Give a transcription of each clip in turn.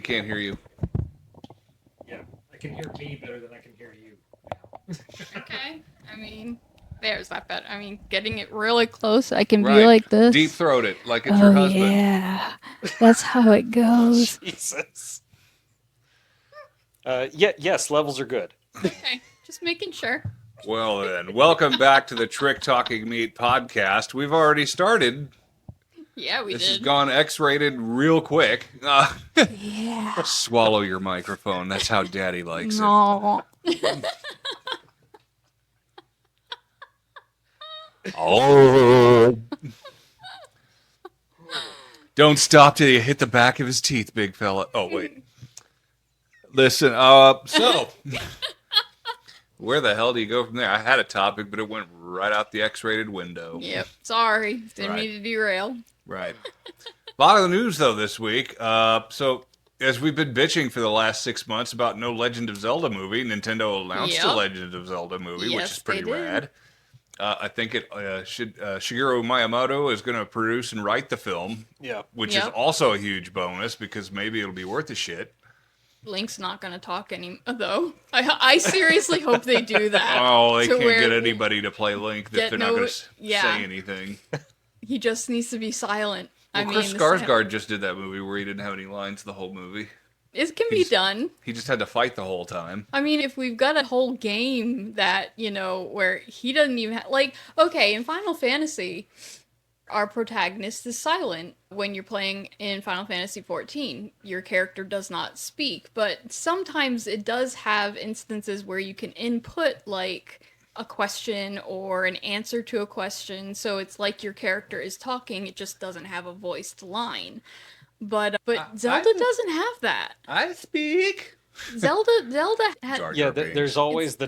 can't hear you. Yeah, I can hear me better than I can hear you now. Okay. I mean, there's that better. I mean, getting it really close, I can Right. be like this. Deep throat it like it's your husband. Yeah. That's how it goes. Jesus. Yes, levels are good. Okay. Just making sure. Well then, welcome back to the Trick Talking Meat podcast. We've already started. Yeah, we This did. has gone X-rated real quick. Yeah. Swallow your microphone. That's how Daddy likes it. No. Oh. Don't stop till you hit the back of his teeth, big fella. Oh, wait. Listen, so where the hell do you go from there? I had a topic, but it went right out the X-rated window. Yep. Sorry. Didn't Right. mean to derail. Right. A lot of the news, though, this week. So, as we've been bitching for the last 6 months about no Legend of Zelda movie, Nintendo announced a Yep. Legend of Zelda movie, which Yes, is pretty they did. rad. I think Shigeru Miyamoto is going to produce and write the film, Yeah. which is Yep. also a huge bonus because maybe it'll be worth the shit. Link's not going to talk I I seriously hope they do that. Oh, they to can't where get anybody to play Link if get they're not no- going to yeah. say anything. He just needs to be silent. Well, Chris Skarsgård just did that movie where he didn't have any lines the whole movie. It can be done. He just had to fight the whole time. I mean, if we've got a whole game that, where he doesn't even have, okay, in Final Fantasy, our protagonist is silent when you're playing in Final Fantasy XIV. Your character does not speak, but sometimes it does have instances where you can input, a question or an answer to a question, so it's like your character is talking, it just doesn't have a voiced line. But Zelda doesn't have that. I speak. Zelda had Jar Jar Yeah, Binks. there's always the ...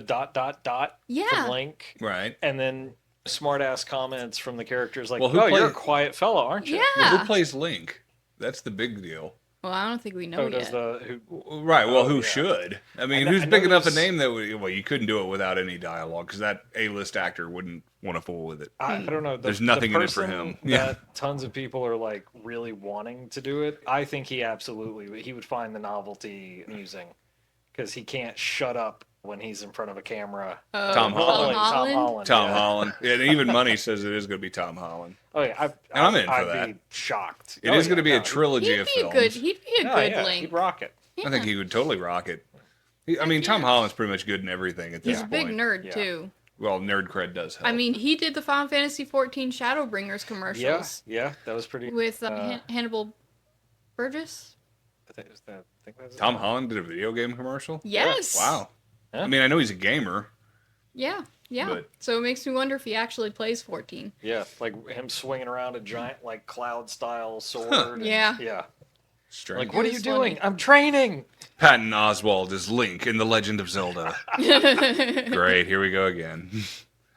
Yeah. from Link. Right. And then smart-ass comments from the characters like, Well, who you're a plays- quiet fella, aren't you? Yeah. Well, who plays Link? That's the big deal. Well, I don't think we know Who does yet. Right. Well, Oh, who yeah. should? I mean, I who's know big enough a there's- name that well, you couldn't do it without any dialogue because that A-list actor wouldn't want to fool with it. I don't know. There's nothing in it for person him. Yeah. That tons of people are really wanting to do it. I think he would find the novelty amusing because he can't shut up when he's in front of a camera. Tom Holland. Tom Holland. Tom yeah. Holland. And even Money says it is going to be Tom Holland. Oh yeah, I'm in for I'd that. be shocked. It Oh, is going to yeah, be a no, trilogy He'd of be a films. good. He'd be a Oh, good yeah, Link. he'd rock it. I think he would totally rock it. I mean, Tom Holland's pretty much good in everything at this He's a point. big nerd Yeah. too. Well, nerd cred does help. I mean, he did the Final Fantasy XIV Shadowbringers Yeah, commercials yeah, that was pretty. with Hannibal Burgess. I think that's Tom Holland did a video game commercial? Yes. Wow. Yeah. I mean, I know he's a gamer. Yeah. Yeah. But- So it makes me wonder if he actually plays 14. Yeah, like him swinging around a giant cloud style sword. Yeah. Yeah. Strange. Like, what are It you was doing? funny. I'm training. Patton Oswalt is Link in The Legend of Zelda. Great, here we go again.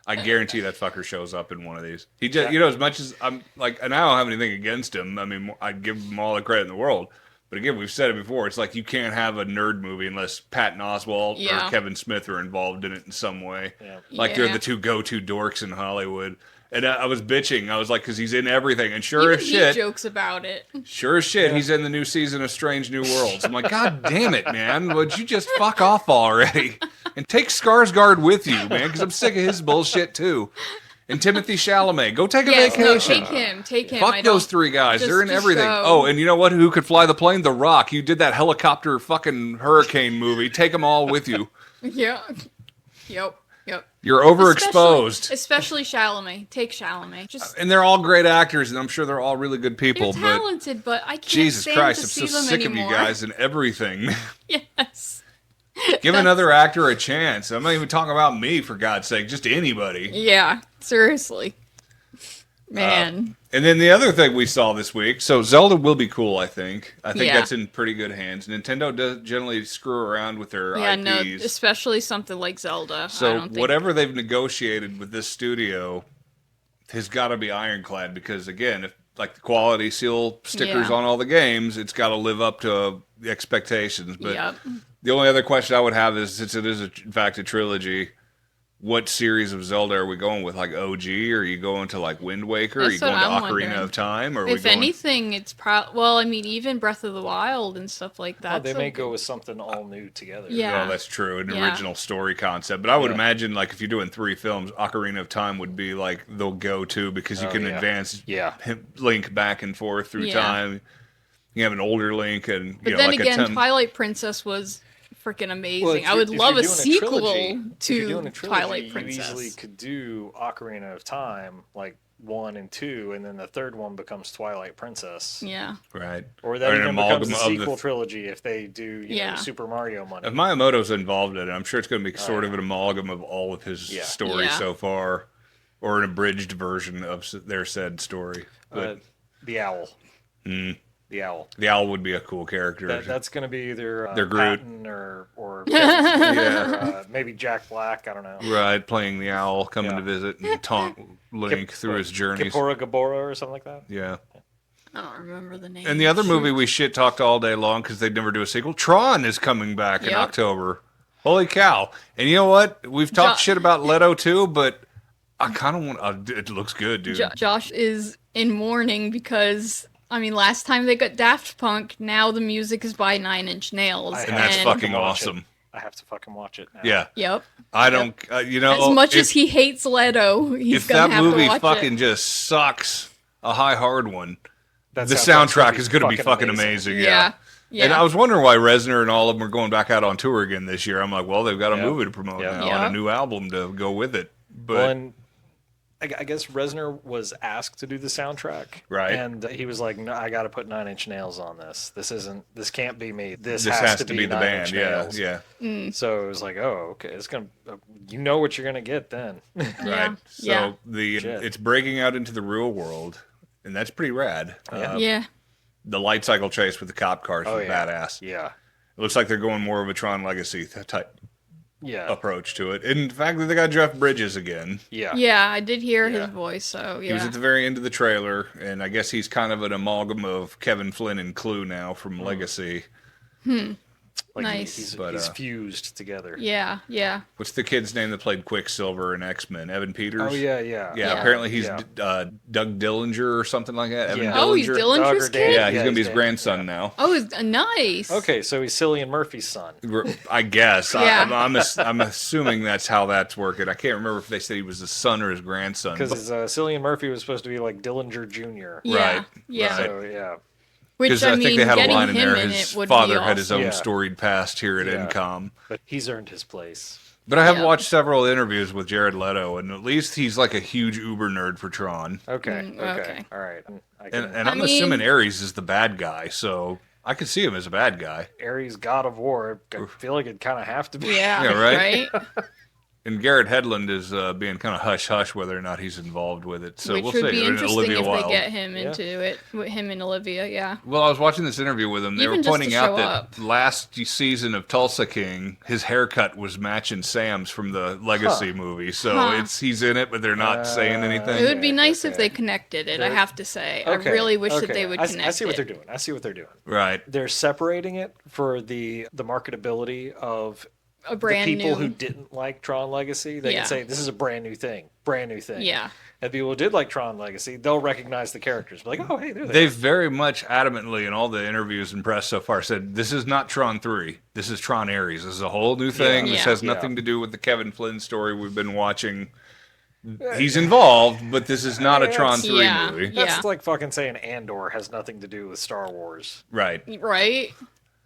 I guarantee that fucker shows up in one of these. He just, as much as I'm and I don't have anything against him. I mean, I'd give him all the credit in the world. But again, we've said it before. It's like you can't have a nerd movie unless Patton Oswalt Yeah. or Kevin Smith are involved in it in some way. Yeah. Like they're Yeah. the two go-to dorks in Hollywood. And I was bitching. I was like, because he's in everything. And sure Even as he shit, jokes about it. he's in the new season of Strange New Worlds. I'm like, God damn it, man. Would you just fuck off already? And take Skarsgård with you, man, because I'm sick of his bullshit, too. And Timothy Chalamet. Go take a Yes, no, vacation. take him. Fuck I those don't- three guys. They're in just everything. go. Oh, and you know what? Who could fly the plane? The Rock. You did that helicopter fucking hurricane movie. Take them all with you. Yeah. Yep. You're overexposed. Especially Chalamet. Take Chalamet. Just And they're all great actors, and I'm sure they're all really good people. they're But talented, but I can't Jesus stand Christ, to I'm see so them sick anymore. of you guys and everything. Yes. Give another actor a chance. I'm not even talking about me, for God's sake. Just anybody. Yeah. Seriously. Man. And then the other thing we saw this week, so Zelda will be cool, I think. I think Yeah. that's in pretty good hands. Nintendo does generally screw around with their yeah, IPs. no, especially something like Zelda. I So don't think. whatever they've negotiated with this studio has got to be ironclad because, again, if like the quality seal stickers Yeah. on all the games, it's got to live up to the expectations. But Yep. the only other question I would have is, since it is, in fact, a trilogy, what series of Zelda are we going with? Like OG? Or are you going to like Wind Waker? Are you That's what going to I'm Ocarina wondering. of Time? Or are we If going... anything, it's well, I mean, even Breath of the Wild and stuff like that. They may go with something all new together. Yeah. Well, that's true. An Yeah. original story concept. But I would Yeah. imagine, like, if you're doing 3 films, Ocarina of Time would be, like, the go-to because you Oh, can yeah. advance Yeah. Link back and forth through Yeah. time. You have an older Link and, But you know, then like again, a Twilight Princess was freaking amazing. Well, if I would you're love a doing sequel trilogy- if you're to doing a trilogy, Twilight Princess. You easily could do Ocarina of Time, like 1 and 2, and then the third one becomes Twilight Princess. Yeah. Right. Or that Or an even becomes a amalgam of sequel the... trilogy if they do, you Yeah. know, Super Mario money. If Miyamoto's involved in it, I'm sure it's going to be sort of yeah. an amalgam of all of his Yeah. stories Yeah. so far, or an abridged version of their said story. But The owl. The owl. the owl would be a cool character. That's going to be either They're Groot. Patton or Kevin Smith Yeah. or, maybe Jack Black. I don't know. Right, playing the owl, coming Yeah. to visit and taunt Link through his journeys. Kippora Gabora or something like that. Yeah. I don't remember the name. And the other Shoot. movie we shit talked all day long because they'd never do a sequel, Tron is coming back in Yep. October. Holy cow. And you know what? We've talked shit about Leto too, but I kind of want... it looks good, dude. Josh is in mourning because, I mean, last time they got Daft Punk, now the music is by Nine Inch Nails. I and that's have fucking to watch it. awesome. I have to fucking watch it now. Yeah. Yep. I don't... you know... As much if, as he hates Leto, he's if gonna that have movie to watch fucking it. just sucks, a high hard one, That the soundtrack's soundtrack is going to be fucking amazing. amazing. Yeah. Yeah. And I was wondering why Reznor and all of them are going back out on tour again this year. I'm like, well, they've got a Yep. movie to promote Yep. now Yep. and a new album to go with it. But Well, and I guess Reznor was asked to do the soundtrack, Right. And he was like, "No, I got to put Nine Inch Nails on this. This can't be me. This this has to be the Nine band. Inch Yeah, Nails." yeah. So it was like, "Oh, okay. It's gonna. You know what you're gonna get then." Yeah. Right. So Yeah. Shit. it's breaking out into the real world, and that's pretty rad. Yeah. Yeah. The light cycle chase with the cop cars Oh was yeah. badass. Yeah. It looks like they're going more of a Tron Legacy type Yeah. approach to it. And in fact, they got Jeff Bridges again. Yeah. Yeah, I did hear Yeah. his voice, so He was yeah. at the very end of the trailer, and I guess he's kind of an amalgam of Kevin Flynn and Clue now Hmm. from Legacy. Like Nice. He's But, fused together. Yeah, yeah. What's the kid's name that played Quicksilver in X-Men? Evan Peters? Oh yeah. Yeah. Yeah, Yeah. apparently he's Yeah. Doug Dillinger or something like that. Evan Yeah. Oh, he's Dillinger. Dillinger's Dogger kid? Day. Yeah, he's Yeah, going to be he's his dead. grandson now. Oh, nice. Okay, so he's Cillian Murphy's son. I guess. Yeah. I'm assuming that's how that's working. I can't remember if they said he was his son or his grandson. Because Cillian Murphy was supposed to be like Dillinger Jr. Yeah, Right, yeah. right. So yeah. Which Because I I mean, think they had a getting line in him there. in His it would father be had his awesome. own Yeah. storied past here at Yeah. Incom. But he's earned his place. But I have Yeah. watched several interviews with Jared Leto, and at least he's like a huge Uber nerd for Tron. Okay. okay. Okay. All right. I can, And I'm I assuming mean- Ares is the bad guy, so I could see him as a bad guy. Ares, God of War. I feel like it kind of have to be. Yeah, Yeah, right? right? And Garrett Hedlund is being kind of hush-hush whether or not he's involved with it. So Which we'll would see. be And interesting Olivia if Wilde. they get him Yeah. into it, with him and Olivia, yeah. Well, I was watching this interview with him. They Even were just to pointing out show that up. last season of Tulsa King, his haircut was matching Sam's from the Legacy movie. So Huh. he's in it, but they're not saying anything. It would be Okay, nice if okay. they connected it, I They're- have to say. Okay, I really wish that okay. they would I connect see what they're it. doing. I see what they're doing. Right. They're separating it for the marketability of A brand the people new. who didn't like Tron Legacy. They Yeah. can say this is a brand new thing. Yeah. And people who did like Tron Legacy, they'll recognize the characters. Be like, oh, hey, there they They've very much adamantly in all the interviews and press so far said, this is not Tron 3. This is Tron Ares. This is a whole new thing. Yeah. This has Yeah. nothing to do with the Kevin Flynn story we've been watching. He's involved, but this is not a Tron 3 Yeah. movie. Yeah. That's like fucking saying Andor has nothing to do with Star Wars. Right. Right?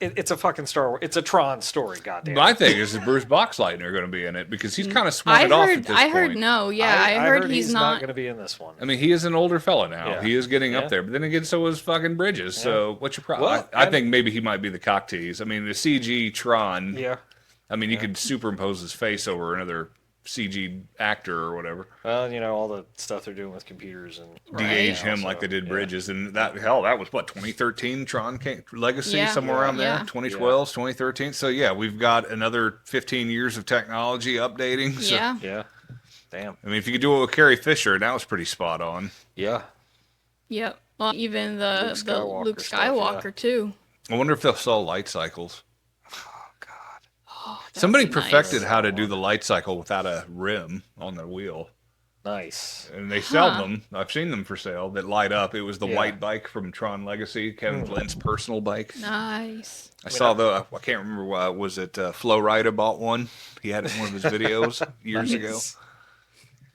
It's a fucking Star Wars. It's a Tron story, goddamn. My thing is that Bruce Boxleitner going to be in it because he's kind of swung it off at this I heard point. no, yeah. I heard he's not. going to be in this one. I mean, he is an older fella now. Yeah. He is getting Yeah. up there. But then again, so is fucking Bridges. So what's your problem? Well, I think maybe he might be the cock tease. I mean, the CG Tron, Yeah. I mean, you could superimpose his face over another CG actor or whatever. Well, you know, all the stuff they're doing with computers and De-age Right. him like they did Yeah. Bridges. And that was what, 2013 Tron Legacy, Yeah. somewhere around there? Yeah. 2012, 2013. So yeah, we've got another 15 years of technology updating. So, Yeah. Yeah. Damn. I mean, if you could do it with Carrie Fisher, that was pretty spot on. Yeah. Yep. Well, even the Luke Luke Skywalker Skywalker stuff, too. I wonder if they'll sell light cycles. Oh God. that'd Somebody be nice. perfected how to do the light cycle without a rim on the wheel. Nice. And they sell Huh. them. I've seen them for sale that light up. It was the Yeah. white bike from Tron Legacy, Kevin Flint's personal bike. Nice. I saw I can't remember, was it Flo Rida bought one? He had it in one of his videos years ago. Nice.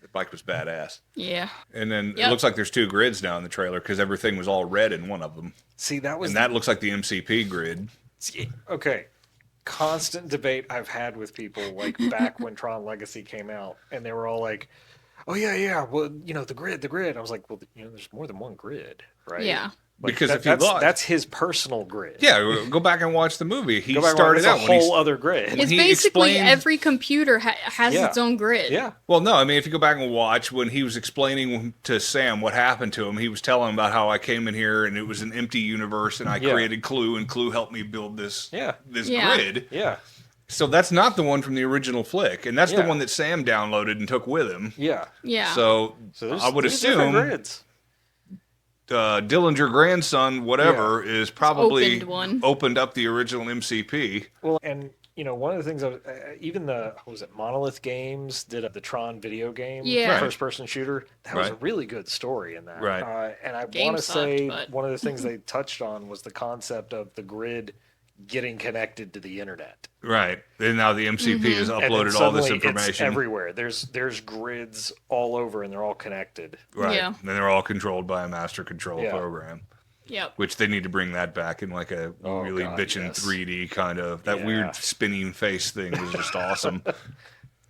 The bike was badass. Yeah. And then it Yep. looks like there's 2 grids now in the trailer because everything was all red in one of them. See, that was And that looks like the MCP grid. okay. Constant debate I've had with people like back when Tron Legacy came out, and they were all like, "Oh yeah, well, the grid." I was like, "Well, there's more than one grid, right?" Yeah. Like, Because if you look, that's his personal grid. yeah, go back and watch the movie. He Go back and started it's out a when he's whole other grid. When It's he basically explained- every computer has Yeah. its own grid. Yeah, Well, no, I mean, if you go back and watch when he was explaining to Sam what happened to him, he was telling him about how I came in here and it was an empty universe and I Yeah. created Clue and Clue helped me build this Yeah. Yeah. grid. yeah, So that's not the one from the original flick, and that's the Yeah. one that Sam downloaded and took with him. yeah. Yeah. So, So I would there's different assume grids. Dillinger grandson, whatever, is probably Opened one. opened up the original MCP. Well, and one of the things even what was it, Monolith Games did the Tron video game, Yeah. Right. first-person shooter. That was a Right. really good story in that. Right. And I Game want to sucked, say but- one of the things they touched on was the concept of the grid getting connected to the internet. Right. And now the MCP has And then uploaded all this suddenly it's information. everywhere. There's grids all over, and they're all connected. Right. Yeah. And they're all controlled by a master control Yeah. program. Yep. Which they need to bring that back in like a Oh, really God, bitchin' yes. 3D kind of. That Yeah. weird spinning face thing was just awesome.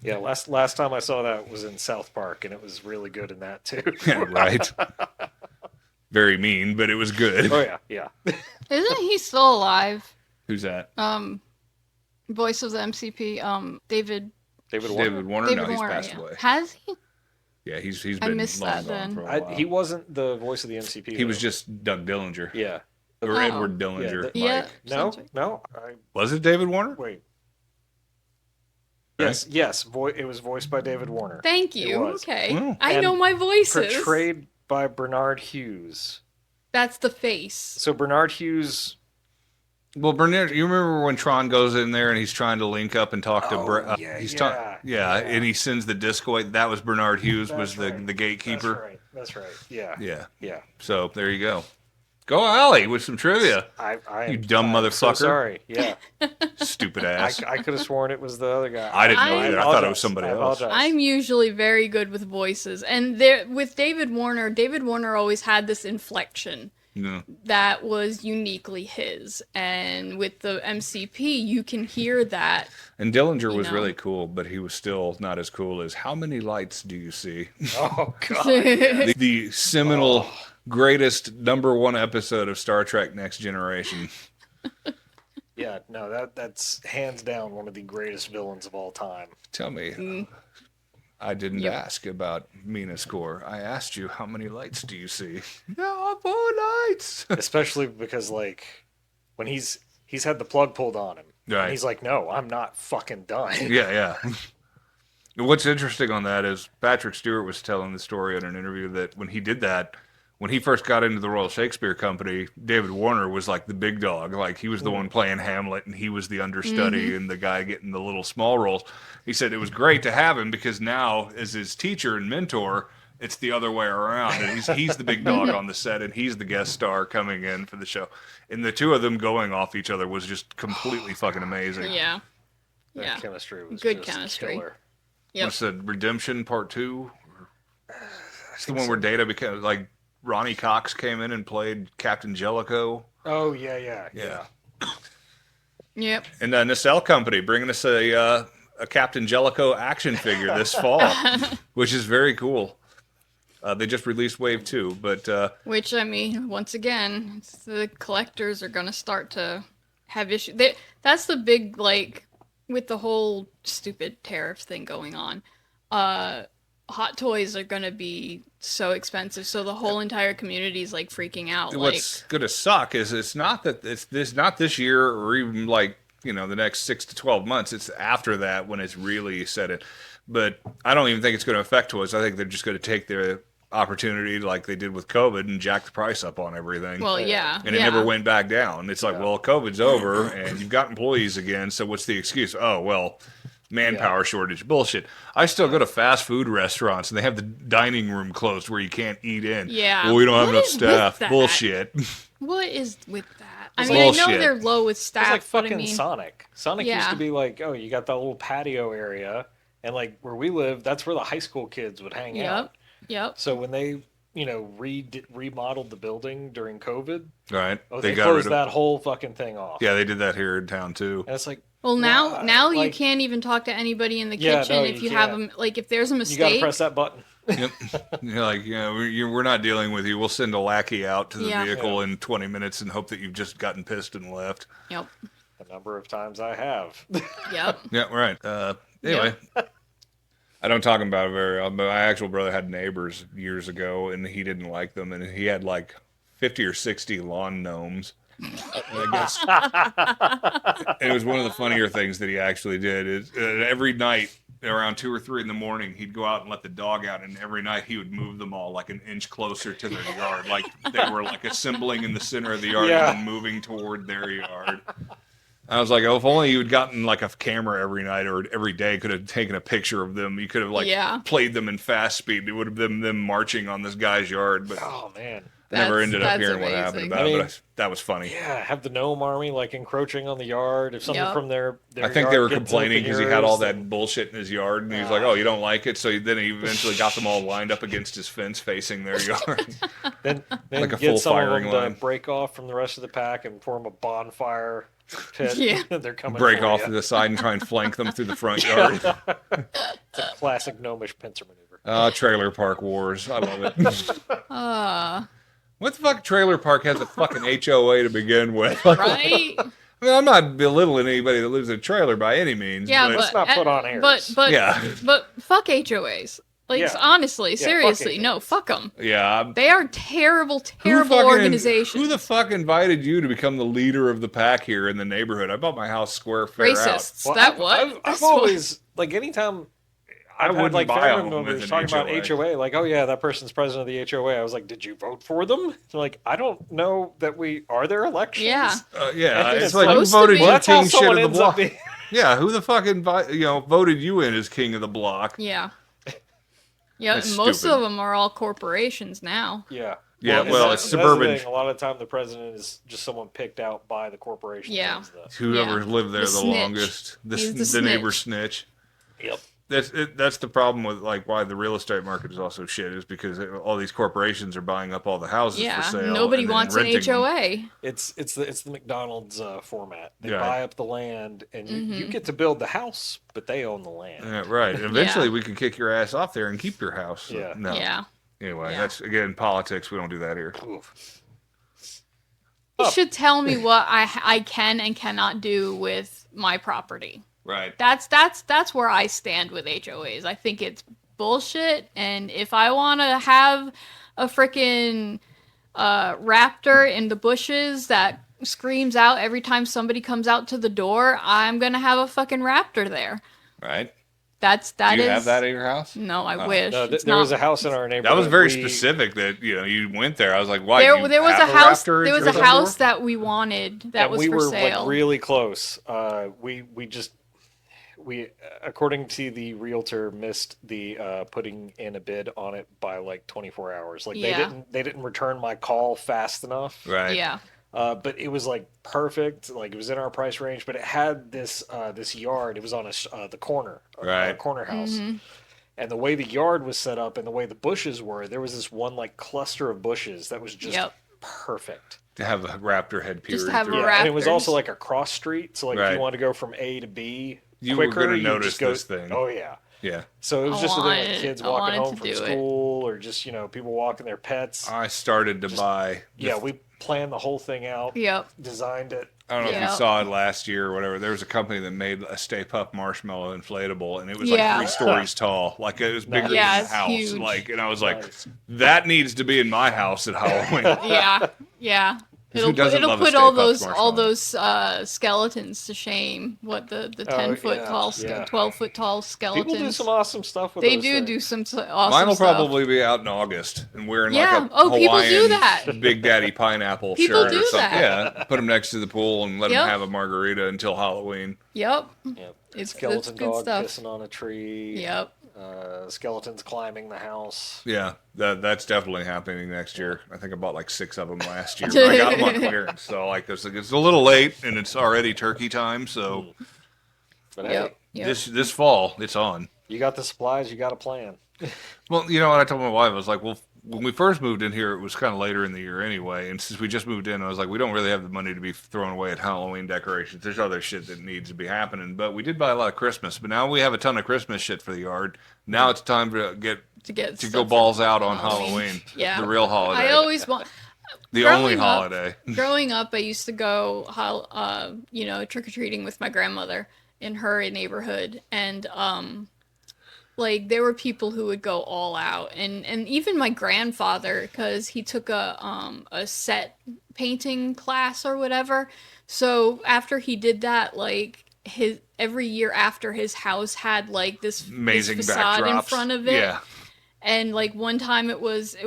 Yeah, last time I saw that was in South Park, and it was really good in that too. Yeah, right. Very mean, but it was good. Oh yeah. Isn't he still alive? Who's that? Voice of the MCP. David. David Warner. David Warner? David No, he's Warner. passed Yeah. away. Has he? Yeah, he's been I missed long that gone then. for a while. He wasn't the voice of the MCP. He was though. just Doug Dillinger. Yeah. Or Oh. Edward Dillinger. the- Yeah. Mike. No, Sounds right. no. Was it David Warner? Wait. Right. Yes. It was voiced by David Warner. Thank you. was. Okay. Well, I and know my voices. Portrayed by Bernard Hughes. That's the face. So Bernard Hughes. Well, Bernard, you remember when Tron goes in there and he's trying to link up and talk to Oh, yeah. and he sends the disc away. That was Bernard Hughes, was That's right. the gatekeeper. That's right. Yeah. Yeah. Yeah. So there you go. Go Allie with some trivia. I You dumb I'm so motherfucker. sorry. Yeah. Stupid ass. I could have sworn it was the other guy. I didn't know I either. I thought it apologize. was somebody I else. apologize. I'm usually very good with voices, and there with David Warner always had this inflection No. that was uniquely his, and with the MCP, you can hear that. And Dillinger was know. really cool, but he was still not as cool as How Many Lights Do You See? Oh God. The seminal greatest #1 episode of Star Trek Next Generation. Yeah. No. That's hands down one of the greatest villains of all time. Tell me, I didn't Yep. ask about Mina score. I asked you, how many lights do you see? There are 4 lights. Especially because when he's had the plug pulled on him. Right. And he's like, no, I'm not fucking done. Yeah. What's interesting on that is Patrick Stewart was telling the story in an interview that when he did that, when he first got into the Royal Shakespeare Company, David Warner was like the big dog. Like he was the one playing Hamlet and he was the understudy and the guy getting the little small roles. He said it was great to have him because now as his teacher and mentor, it's the other way around. And he's the big dog on the set and he's the guest star coming in for the show. And the two of them going off each other was just completely fucking amazing. Yeah. That Yeah. chemistry was Good just chemistry. killer. Yep. What's the Redemption Part 2? It's the one where Data became like Ronnie Cox came in and played Captain Jellicoe. Oh yeah. Yep. And Nacelle Company bringing us a Captain Jellicoe action figure this fall, which is very cool. They just released Wave 2, but Which, I mean, once again, the collectors are going to start to have issues. That's the big, with the whole stupid tariff thing going on. Hot toys are going to be so expensive, so the whole entire community is freaking out. what's going to suck is it's not this year or even the next 6 to 12 months. It's after that when it's really set in. But I don't even think it's going to affect toys. I think they're just going to take opportunity like they did with COVID and jack the price up on everything. Well, yeah. And it never went back down. It's like, Yeah. well, COVID's over and you've got employees again, so what's the excuse? Oh, well, manpower shortage. Bullshit. I still go to fast food restaurants and they have the dining room closed where you can't eat in. Yeah. Well, we don't have What enough is with staff. that? Bullshit. What is with that? I It's mean, I know bullshit. they're low with It's staff, like but fucking I mean, Sonic. Sonic used Yeah. to be like, oh, you got that little patio area, and like where we live, that's where the high school kids would hang out. Yep. So when they, remodeled the building during COVID, Right. they got closed rid of. that whole fucking thing off. Yeah, they did that here in town too. And it's like, Well, why? now you Like, can't even talk to anybody in the Yeah, kitchen no, if you you have can't. them. Like, if there's a you got to mistake, press that button. Yep. You're like, we're not dealing with you. We'll send a lackey out to the Yeah. vehicle Yeah. in 20 minutes and hope that you've just gotten pissed and left. Yep. The number of times I have. Yep. Yeah, right. Anyway, I don't talk about it very often, but my actual brother had neighbors years ago, and he didn't like them, and he had like 50 or 60 lawn gnomes. I guess it was one of the funnier things that he actually did. Is every night around 2 or 3 in the morning, he'd go out and let the dog out, and every night he would move them all like an inch closer to their yard, like they were like assembling in the center of the yard Yeah. and then moving toward their yard. I was like, oh, if only you had gotten like a camera every night or every day, could have taken a picture of them. You could have like Yeah. played them in fast speed. It would have been them marching on this guy's yard, but Oh man. I never ended up that's hearing what happened amazing. about I it. mean- But that was funny. Yeah, have the gnome army like encroaching on the yard. If something Yep. from their I think they yard were gets complaining up in because he had all yours, that then- bullshit in his yard, and he was like, "Oh, you don't like it?" So then he eventually got them all lined up against his fence, facing their yard. Then Like a get full some of firing them line. to break off from the rest of the pack and form a bonfire pit. Yeah. They're coming. Break for off ya. to the side and try and flank them through the front yard. It's a classic gnomish pincer maneuver. Trailer park wars. I love it. What the fuck? Trailer park has a fucking HOA to begin with. Like, Right? I mean, I'm not belittling anybody that lives in a trailer by any means. Yeah, but, but Let's not put on airs. But yeah, fuck HOAs. Like, Yeah. honestly, fuck seriously, HOAs. no, fuck them. yeah. They are terrible, Who terrible fucking- organizations. Who the fuck invited you to become the leader of the pack here in the neighborhood? I bought my house square fair out. Racists. Well, that I've, what? I've That's always like anytime I've wouldn't had like buy family a home members with talking an about HOA. HOA, like, oh yeah, that person's president of the HOA. I was like, did you vote for them? They're like, I don't know that we are there elections. Yeah. Yeah, And it's it's like who supposed to voted be. you Well, that's how king shit someone of the ends up block? being. Yeah, who the fuck voted you in as king of the block? Yeah. Yeah, That's and most stupid. of them are all corporations now. Yeah. Yeah, and well, that's- it's that's the suburban. thing. A lot of the time, the president is just someone picked out by the corporation. Yeah. that owns the- Whoever Yeah. lived there The the snitch. longest, He's the neighbor snitch. snitch. Yep. That's the problem with like why the real estate market is also shit is because all these corporations are buying up all the houses Yeah. for sale. Nobody and then wants an renting them. HOA. It's the McDonald's format. They Yeah. buy up the land, and you Mm-hmm. get to build the house, but they own the land. Yeah, right. And eventually, Yeah. we can kick your ass off there and keep your house. So, Yeah. No. Yeah. Anyway, Yeah. that's again politics. We don't do that here. Oof. You Oh. should tell me what I can and cannot do with my property. Right. That's where I stand with HOAs. I think it's bullshit, and if I want to have a freaking raptor in the bushes that screams out every time somebody comes out to the door, I'm gonna have a fucking raptor there. Right. That Do you is. have that at your house? No, I Oh. wish. No, It's there was not- a house in our neighborhood. That was very We- specific that you went there. I was like, why? There, you there was a have house. raptor There at was your a front house door? that we wanted that and was we for were sale. like really close. We according to the realtor missed the putting in a bid on it by like 24 hours. Like Yeah. they didn't return my call fast enough. Right. Yeah. But it was like perfect. Like it was in our price range, but it had this yard. It was on the corner, Right. corner house. Mm-hmm. And the way the yard was set up and the way the bushes were, there was this one like cluster of bushes that was just Yep. perfect. To have a raptor head peering Just have a through. Yeah, and it was Raptors. also like a cross street. So like if Right. you want to go from A to B You were quicker, gonna you notice just go, this thing. Oh yeah. Yeah. So it was I just a thing like wanted- kids I walking wanted home to from do it. school or just people walking their pets. I started to buy. Yeah, we planned the whole thing out, Yep. designed it. I don't know if Yeah. you saw it last year or whatever. There was a company that made a Stay Puft Marshmallow inflatable, and it was Yeah. like 3 stories tall. Like it was bigger Yeah, than it's the house. huge. Like, and I was like, Nice. that needs to be in my house at Halloween. Yeah. Yeah. Who doesn't It'll love a put Stay all Puft those skeletons to shame. What the Oh, 10-foot yeah, tall, yeah. 12-foot tall skeletons. People do some awesome stuff with They those do things. do some awesome Mine will stuff. probably be out in August and wearing Yeah. like a Oh, people do Hawaiian that. Big Daddy pineapple People shirt or do something. that. Yeah, put them next to the pool and let them Yep. have a margarita until Halloween. Yep. Yep. It's Skeleton good dog stuff. pissing on a tree. Yep. Skeletons climbing the house. Yeah, that's definitely happening next year. I think I bought like 6 of them last year. But I got them on clearance, so like it's a little late and it's already turkey time. So But hey, Yep. Yep. this fall it's on. you got the supplies, you got a plan. Well, you know what I told my wife, I was like, well, when we first moved in here, it was kind of later in the year anyway. And since we just moved in, I was like, we don't really have the money to be throwing away at Halloween decorations. There's other shit that needs to be happening. But we did buy a lot of Christmas. But now we have a ton of Christmas shit for the yard. Now it's time to go stuff balls for out on Halloween. Yeah. The real holiday. I always want. the growing only up- holiday. Growing up, I used to go, trick or treating with my grandmother in her neighborhood, and like there were people who would go all out, and even my grandfather, because he took a set painting class or whatever. So after he did that, like every year after, his house had like this Amazing facade backdrops. in front of it. Yeah. And like one time it was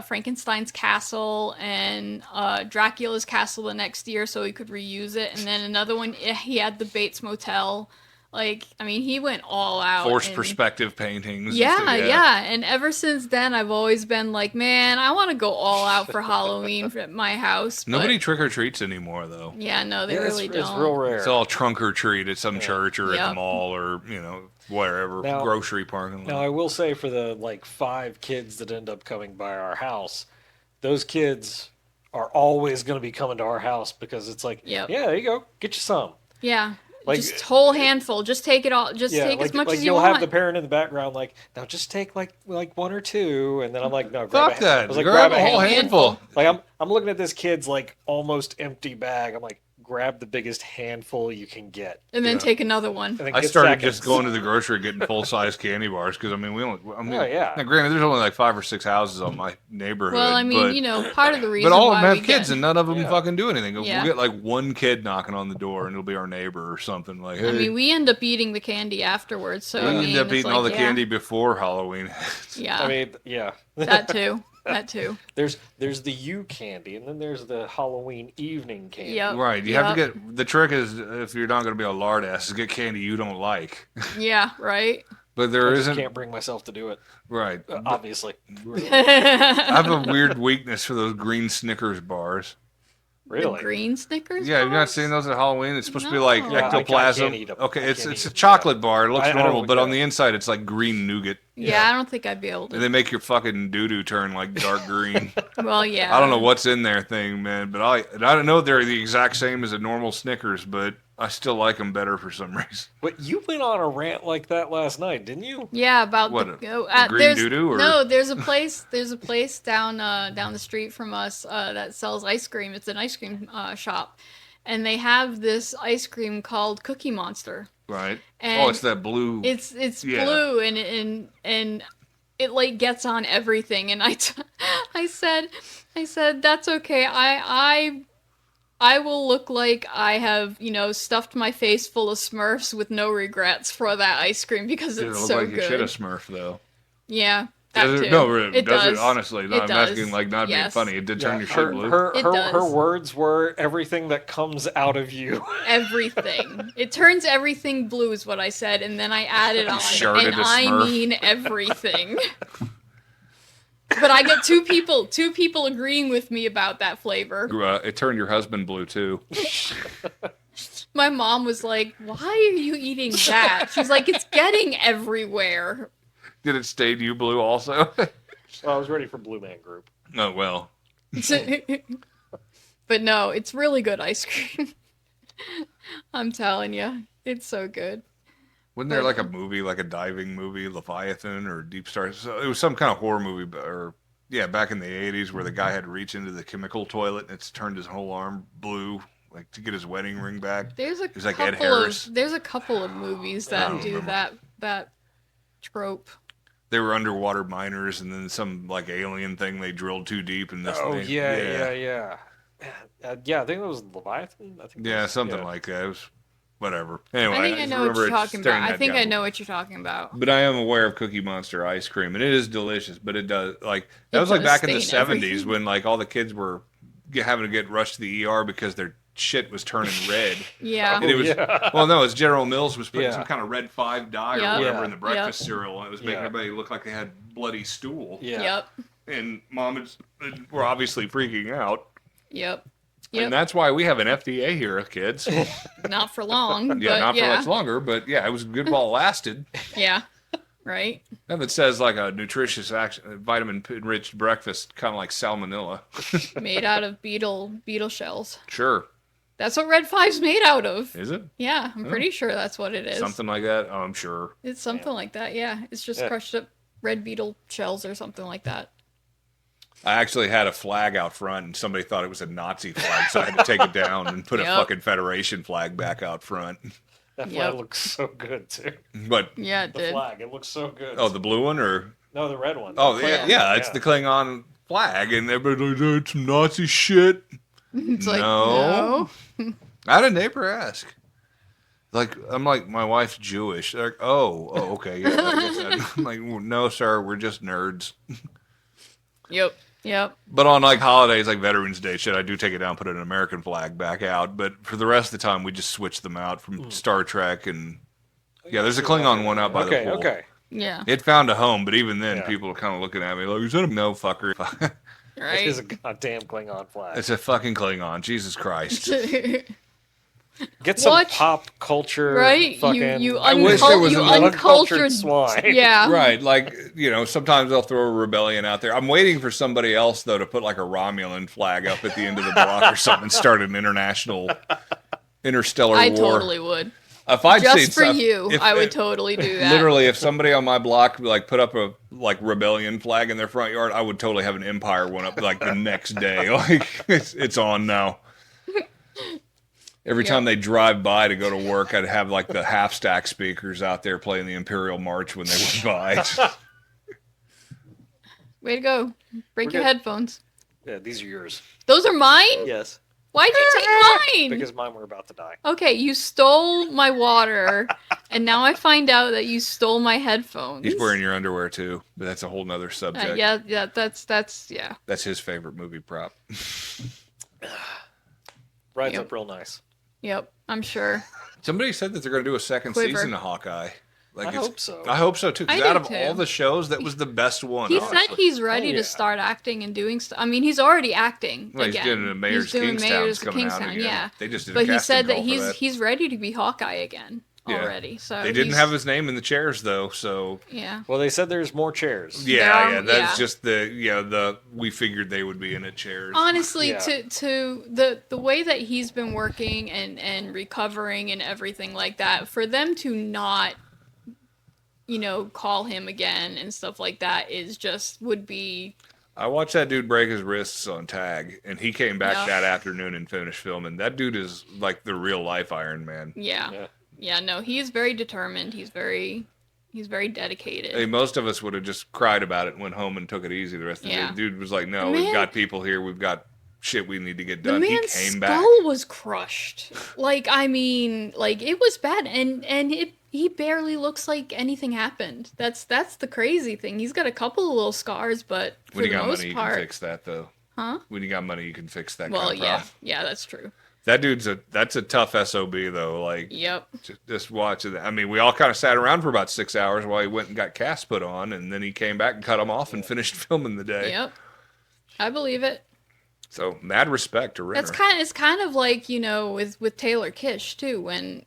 Frankenstein's castle and Dracula's castle the next year, so he could reuse it. And then another one, he had the Bates Motel. Like, I mean, he went all out. Forced and- perspective paintings. and Yeah, stuff, yeah. And ever since then, I've always been like, man, I want to go all out for Halloween at my house. But Nobody trick or treats anymore, though. yeah, no, they Yeah, really don't. it's real rare. It's all trunk or treat at some church or at the Yep. mall or wherever, Now- grocery parking lot. Now, I will say for the like 5 kids that end up coming by our house, those kids are always going to be coming to our house because it's like, Yep. yeah, there you go, get you some. Yeah. Like- just whole handful. Just take it all. Just take like, as much like as you you'll want. have the parent in the background like, now just take like 1 or 2, and then I'm like, no, grab Fuck I that. was like, Grab grab a whole handful. Like I'm looking at this kid's like almost empty bag. I'm like, grab the biggest handful you can get. and then Yeah. take another one. And then I get started seconds. just going to the grocery getting full size candy bars because Oh, yeah. Now, granted, there's only like 5 or 6 houses on my neighborhood. Well, I mean, but, part of the reason but all of why them we have kids get, and none of them Yeah. fucking do anything. Yeah. We'll get like one kid knocking on the door and it'll be our neighbor or something like. Hey, I mean, we end up eating the candy afterwards. So we I mean, end up it's eating like, all the yeah, candy before Halloween. Yeah, I mean, yeah. that too. That too. There's the U candy, and then there's the Halloween evening candy. Yep. Right. You have to Yep. get the trick is if you're not going to be a lard ass, is get candy you don't like. Yeah. Right. But there I just isn't can't bring myself to do it, right. obviously. I have a weird weakness for those green Snickers bars. Really? The green Snickers. Yeah, have you not bars? seen those at Halloween? It's supposed to be like No. Yeah, I can't ectoplasm. eat 'em. Okay, I it's can't a eat 'em. chocolate bar. It looks I know, normal, but on yeah. the inside it's like green nougat. Yeah, I don't think I'd be able And to. they make your fucking doo-doo turn like dark green. Well, yeah. I don't know what's in there thing, man, but I don't know they're the exact same as a normal Snickers, but I still like them better for some reason. But you went on a rant like that last night, didn't you? Yeah, about What, the, the green there's, doo-doo, or- No, there's a place. There's a place down the street from us that sells ice cream. It's an ice cream shop, and they have this ice cream called Cookie Monster. Right? And it's that blue. It's Yeah. blue and it like gets on everything. And I said that's okay. I will look like I have, stuffed my face full of Smurfs with no regrets for that ice cream because It it's look so like you should good. have Smurf though. Yeah, that Does too. it? No, really, it does does. it? Honestly, no, It I'm does. asking like not Yes. being funny. It did turn your shit her, blue. her, It her, does. her words were everything that comes out of you. Everything. It turns everything blue is what I said, and then I added on, sharded and a I Smurf. mean everything. But I got two people agreeing with me about that flavor. It turned your husband blue too. My mom was like, "Why are you eating that?" She's like, "It's getting everywhere." Did it stain you blue also? Well, I was ready for Blue Man Group. Oh well. But no, it's really good ice cream. I'm telling you, it's so good. Wasn't there like a movie, like a diving movie, Leviathan or Deep Stars? So it was some kind of horror movie, or yeah, back in the '80s, where the guy had to reach into the chemical toilet and it's turned his whole arm blue, like to get his wedding ring back. There's a was like Ed couple Harris. of there's a couple of movies I that don't do remember. that trope. They were underwater miners, and then some like alien thing they drilled too deep, and this. Oh, thing, yeah. Yeah, I think it was Leviathan. I think it Yeah, was- something yeah. like that. It was whatever. Anyway, I think I just know what remember you're it talking staring about. I that think I down. know what you're talking about. But I am aware of Cookie Monster ice cream, and it is delicious. But it does that It was like does back in the stain everything. '70s when like all the kids were having to get rushed to the ER because their shit was turning red. Yeah. And it was yeah. well, no, it's General Mills was putting Yeah. some kind of red 5 dye Yep. or whatever Yeah. in the breakfast cereal, and it was making Yeah. everybody look like they had bloody stool. Yeah. Yep. And mom were obviously freaking out. Yep. And Yep. that's why we have an FDA here, kids. Not for long. Yeah, but not for yeah. much longer, but yeah, it was good while it lasted. Yeah. Right. If it says like a nutritious vitamin enriched breakfast, kind of like salmonella. Made out of beetle shells. Sure. That's what Red 5's made out of. Is it? Yeah, I'm pretty sure that's what it is. Something like that? Oh, I'm sure. It's something like that, yeah. It's just crushed up red beetle shells or something like that. I actually had a flag out front, and somebody thought it was a Nazi flag, so I had to take it down and put a Yep. fucking Federation flag back out front. That flag Yep. looks so good too. But Yeah, it The did. flag, it looks so good. oh, the blue one or No, the red one. oh The yeah, Klingon. yeah, it's the Klingon flag, and everybody's like, "It's some Nazi shit." It's like, No. no. I had a neighbor ask. Like, I'm like, my wife's Jewish. They're like, oh, okay, yeah. I guess I'm like, no, sir, we're just nerds. Yep. Yep. But on like holidays, like Veterans Day, shit, I do take it down, put an American flag back out. But for the rest of the time, we just switch them out from Star Trek and yeah, there's a Klingon one out by the pool. Okay. Yeah. It found a home, but even then, Yeah. people are kind of looking at me like, "Is that a no fucker?" It is Right. a goddamn Klingon flag. It's a fucking Klingon. Jesus Christ. Get some What? pop culture. Right? Fucking, You I wish there was an uncultured swine. Yeah. Right, like, you know, sometimes they'll throw a rebellion out there. I'm waiting for somebody else, though, to put like a Romulan flag up at the end of the block or something and start an international interstellar I war. totally would. If I'd seen Just for stuff- you, if- I would totally do that. Literally, if somebody on my block like put up a like rebellion flag in their front yard, I would totally have an Empire one up like the next day. Like it's on now. Every time they drive by to go to work, I'd have like the half stack speakers out there playing the Imperial March when they went by. Way to go. Break We're your good. headphones. Yeah, these are yours. Those are mine? Yes. Why'd you take mine? Because mine were about to die. Okay, you stole my water, and now I find out that you stole my headphones. He's wearing your underwear too, but that's a whole nother subject. yeah, that's yeah. That's his favorite movie prop. Rides Yep. up real nice. Yep, I'm sure. Somebody said that they're going to do a second Quiver. season of Hawkeye. Like I it's- hope so. I hope so too. Because I out do of too. all the shows, that was the best one. He honestly. said he's ready Oh, yeah. to start acting and doing stuff. I mean, he's already acting Well, he's again. doing the Mayor's He's doing Kingstown's Mayor's coming out Kingstown, again. yeah. They just did a But he casting said that call for he's ready to be Hawkeye again Yeah. already. So They didn't he's- have his name in the chairs though, so Yeah. Well, they said there's more chairs. yeah, are- that's yeah. just we figured they would be in it chairs. Honestly, Yeah. to the way that he's been working and recovering and everything like that, for them to not, call him again and stuff like that would be I watched that dude break his wrists on tag, and he came back Yeah. that afternoon and finished filming. That dude is like the real life Iron Man. yeah. Yeah. No, he's very determined. He's very dedicated. Hey, most of us would have just cried about it and went home and took it easy the rest of the Yeah. day. Dude was like, "No, The we've man- got people here. We've got shit we need to get The done." He man's came skull back. was crushed. Like, I mean, like it was bad, and he barely looks like anything happened. That's the crazy thing. He's got a couple of little scars, but for When you the got most money, you part, can fix that though. huh? When you got money, you can fix that. Well, kind of yeah, problem. yeah, that's true. That dude's that's a tough SOB though. Like, Yep. just watching that. I mean, we all kind of sat around for about 6 hours while he went and got casts put on, and then he came back and cut them off and finished filming the day. Yep. I believe it. So mad respect to Renner. It's kind of like, with Taylor Kish too, when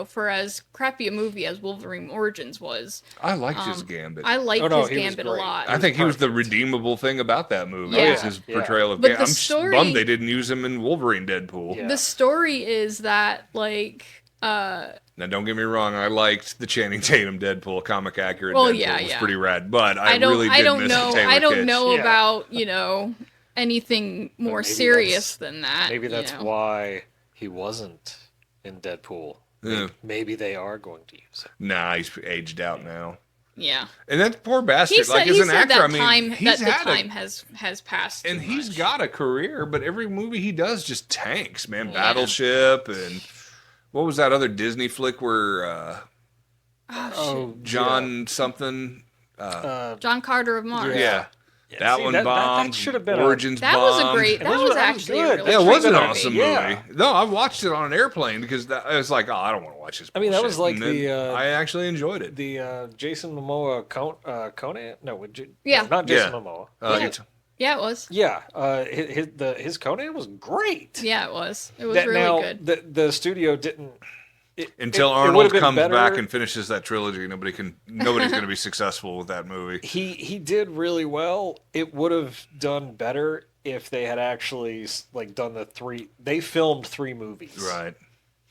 for as crappy a movie as Wolverine Origins was, I liked his Gambit. I liked Oh, no, his he was Gambit a great. lot. I think he was the perfect. redeemable thing about that movie. Yeah. Was his Yeah. portrayal of But Gambit. the I'm just story- bummed they didn't use him in Wolverine Deadpool. Yeah. The story is that Now, don't get me wrong. I liked the Channing Tatum Deadpool comic accurate. Well, Deadpool. yeah, It was yeah. pretty rad. But I don't really did I don't miss know the Taylor I don't Kitsch. know Yeah. about anything more maybe serious than that. Maybe you that's know. why he wasn't in Deadpool. Yeah. Maybe they are going to use him. Nah, he's aged out now. Yeah. And that poor bastard, He said, like as an actor, that I mean, time he's that the had time has passed. and too he's much. got a career, but every movie he does just tanks, man. Yeah. Battleship and what was that other Disney flick where John something? John Carter of Mars. Yeah. That See, one that bombed. should have been Origins That was a bombed. great. That was actually a good. really Yeah, it great was an movie. awesome Yeah. movie. No, I watched it on an airplane because I was like, oh, I don't want to watch this. I mean, that bullshit. was like And then the, I actually enjoyed it. The Jason Momoa Conan? No, Yeah. no, not Jason Yeah. Momoa. Yeah, it was. Yeah, his Conan was great. Yeah, it was. It was That really now good. the studio didn't. Until it Arnold would've been comes better- back and finishes that trilogy, nobody's going to be successful with that movie. He did really well. It would have done better if they had actually like done the three. They filmed 3 movies. Right.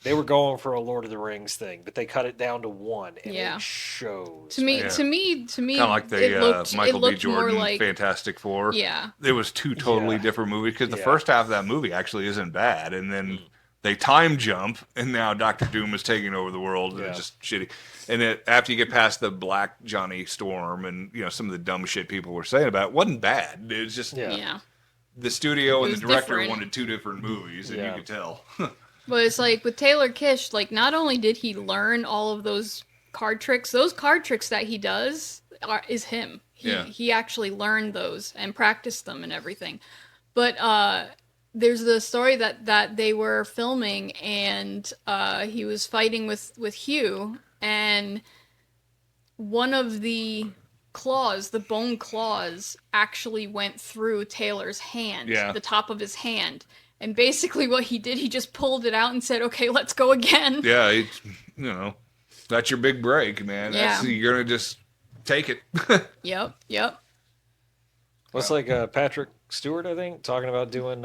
They were going for a Lord of the Rings thing, but they cut it down to 1, and Yeah. it shows. To me, Yeah. to me, Kind of like it the looked, Michael it B. looked more Jordan like Fantastic Four. yeah, It was 2 totally Yeah. different movies because the Yeah. first half of that movie actually isn't bad, and then they time jump, and now Doctor Doom is taking over the world, and Yeah. it's just shitty. And after you get past the Black Johnny Storm and some of the dumb shit people were saying about it, wasn't bad. It was just yeah. the studio and It the was director different. wanted 2 different movies, and Yeah. you could tell. But it's like with Taylor Kish, like not only did he learn all of those card tricks that he does is him. He actually learned those and practiced them and everything. But there's the story that they were filming and he was fighting with Hugh, and one of the claws, the bone claws, actually went through Taylor's hand, the top of his hand. And basically what he did, he just pulled it out and said, okay, let's go again. Yeah, that's your big break, man. Yeah. You're going to just take it. Yep. Looks like Patrick Stewart, I think, talking about doing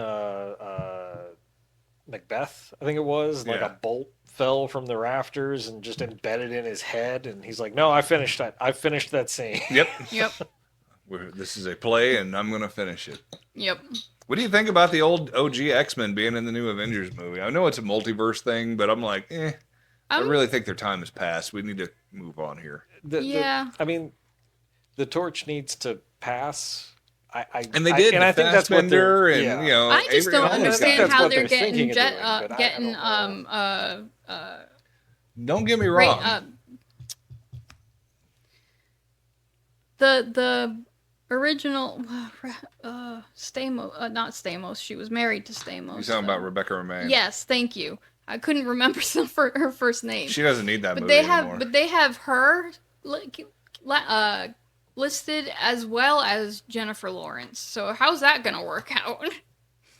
Macbeth, I think it was. Like Yeah. a bolt fell from the rafters and just embedded in his head. And he's like, no, I finished that. I finished that scene. Yep. Yep. This is a play, and I'm going to finish it. Yep. What do you think about the old OG X-Men being in the new Avengers movie? I know it's a multiverse thing, but I'm like, I really think their time has passed. We need to move on here. I mean, the torch needs to pass. And they did. And I think that's what they're. Fassbender and Yeah. I just Avery don't and all those understand guys. that's how what they're they're getting thinking of doing, but I don't Don't get me wrong. The original Stamos, not Stamos. She was married to Stamos. You're talking about Rebecca Romaine. Yes, thank you. I couldn't remember her first name. She doesn't need that but movie they have, anymore. but they have her listed as well as Jennifer Lawrence. So how's that gonna work out?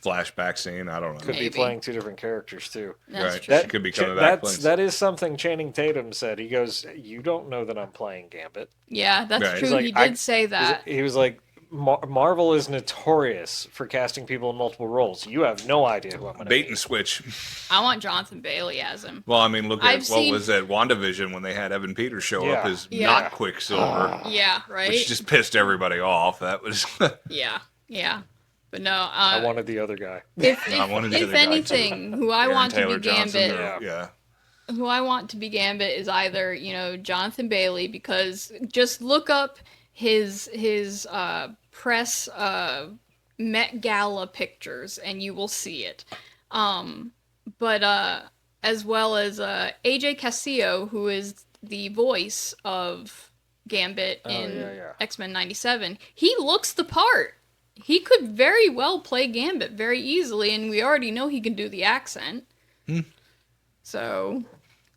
Flashback scene. I don't know. Could Maybe. be playing 2 different characters too. That's Right. true. She could be coming back. That is something Channing Tatum said. He goes, "You don't know that I'm playing Gambit." Yeah, that's Right. true. He's like, He did say that. He was like, Marvel is notorious for casting people in multiple roles. You have no idea who I'm going to Bait and switch. I want Jonathan Bailey as him. Well, I mean, look at I've what seen- was that WandaVision when they had Evan Peters show up Yeah. as Yeah. not Quicksilver, Yeah, right. which just pissed everybody off. That was. Yeah. But no, I wanted the other guy. if I wanted the other guy, anything, who I Aaron want to Taylor be Johnson, Gambit, yeah. who I want to be Gambit is either Jonathan Bailey, because just look up his press Met Gala pictures and you will see it. But as well as AJ Castillo, who is the voice of Gambit in X-Men 97. He looks the part. He could very well play Gambit very easily, and we already know he can do the accent. So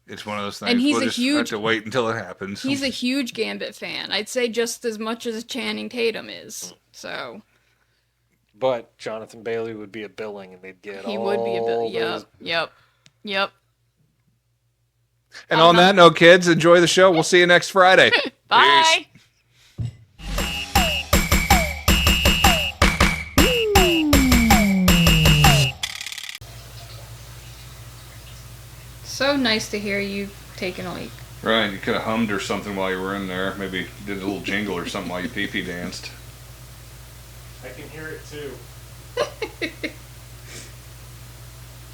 It's one of those things. And he's we'll a just huge- have to wait until it happens. he's a huge Gambit fan. I'd say just as much as Channing Tatum is. So But Jonathan Bailey would be a billing, and they'd get he all would be a bit. those- Yep. And on that note, kids, enjoy the show. We'll see you next Friday. Bye. Peace. So nice to hear you taking a leak. Right, you could have hummed or something while you were in there. Maybe did a little jingle or something while you pee-pee danced. I can hear it too.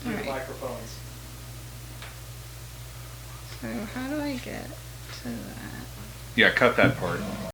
All right. Microphones. So how do I get to that? Yeah, cut that part.